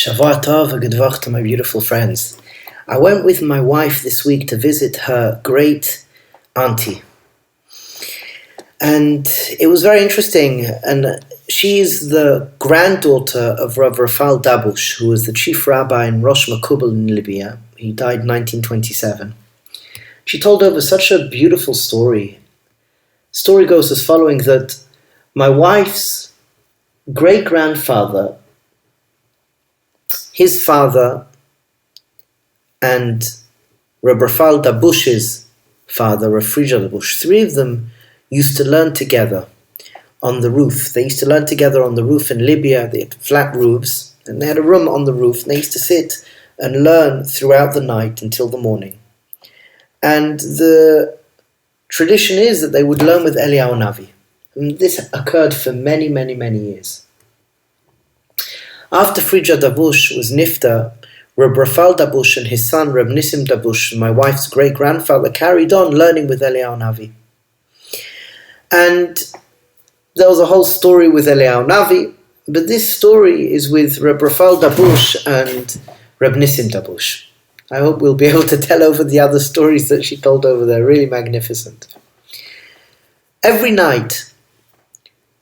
Shavua Tov v'Gedvach to my beautiful friends. I went with my wife this week to visit her great auntie. And it was very interesting. And she's the granddaughter of Rav Rafal Dabush, who was the chief rabbi in 𝕗𝕗 Makubal in Libya. He died in 1927. She told over such a beautiful story. The story goes as following, that my wife's great-grandfather, his father, and Rav Rafal Dabush's father, Rav Friedrich Dabush, three of them used to learn together on the roof. They used to learn together on the roof in Libya. They had flat roofs, and they had a room on the roof, and they used to sit and learn throughout the night until the morning. And the tradition is that they would learn with Eliyahu Navi. And this occurred for many, many, many years. After Friedrich Dabush was nifta, Reb Rafal Dabush and his son Reb �賀𝕚𝕚𝕚 Dabush, my wife's great-grandfather, carried on learning with Eliyahu Navi. And there was a whole story with Eliyahu Navi, but this story is with Reb Rafal Dabush and Reb �賀𝕚𝕚𝕚 Dabush. I hope we'll be able to tell over the other stories that she told over there, really magnificent. Every night,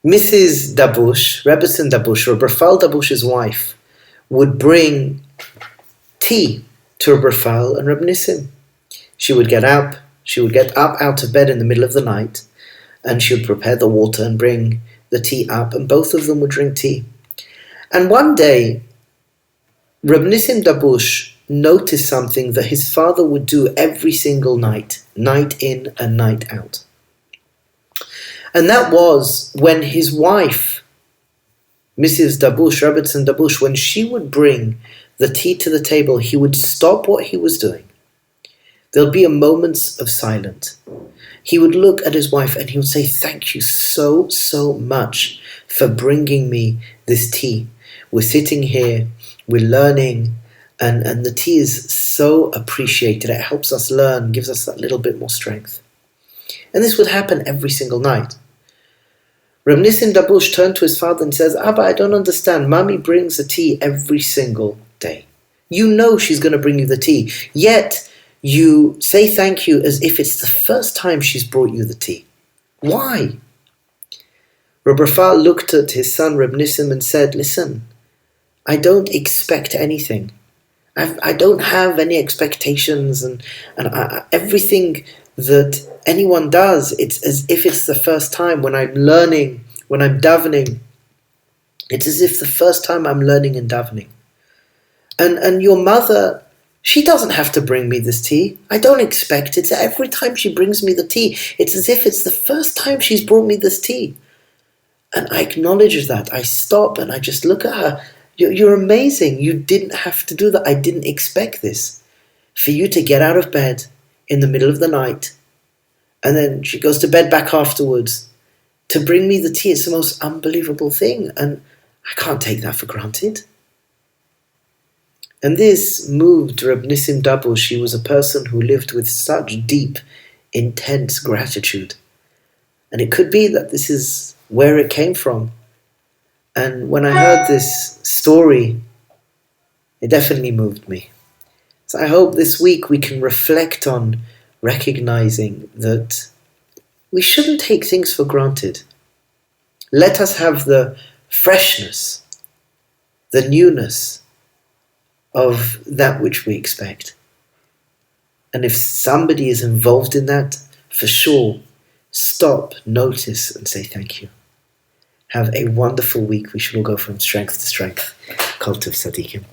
Mrs. Dabush, Rebbetzin Dabush, Reb Rafal Dabush's wife, would bring tea to Reb Rafal and Reb �賀𝕚𝕚. She would get up out of bed in the middle of the night, and she would prepare the water and bring the tea up, and both of them would drink tea. And one day, Reb �賀𝕚𝕚 Dabush noticed something that his father would do every single night, night in and night out. And that was when his wife, Mrs. Dabush, Rebbetzin Dabush, when she would bring the tea to the table, he would stop what he was doing. There'll be a moment of silence. He would look at his wife and he would say, "Thank you so, so much for bringing me this tea. We're sitting here, we're learning, and the tea is so appreciated. It helps us learn, gives us that little bit more strength." And this would happen every single night. Reb �賀𝕚𝕚 Dabush turned to his father and says, "Abba, I don't understand. Mommy brings the tea every single day. You know she's going to bring you the tea. Yet you say thank you as if it's the first time she's brought you the tea. Why?" Reb Rafal looked at his son Reb �賀𝕚𝕚 and said, "Listen, I don't expect anything. I don't have any expectations, and everything that anyone does, it's as if it's the first time. When I'm learning, when I'm davening, it's as if the first time I'm learning and davening. And your mother, she doesn't have to bring me this tea. I don't expect it. Every time she brings me the tea, it's as if it's the first time she's brought me this tea." And I acknowledge that. I stop and I just look at her. You're amazing. You didn't have to do that. I didn't expect this. For you to get out of bed in the middle of the night, and then she goes to bed back afterwards, to bring me the tea, it's the most unbelievable thing. And I can't take that for granted. And this moved Reb �賀𝕚𝕚 Dabush. He was a person who lived with such deep, intense gratitude. And it could be that this is where it came from. And when I heard this story, it definitely moved me. So I hope this week we can reflect on recognizing that we shouldn't take things for granted. Let us have the freshness, the newness of that which we expect. And if somebody is involved in that, for sure, stop, notice, and say thank you. Have a wonderful week. We should all go from strength to strength. Kol Tov Tzadikim.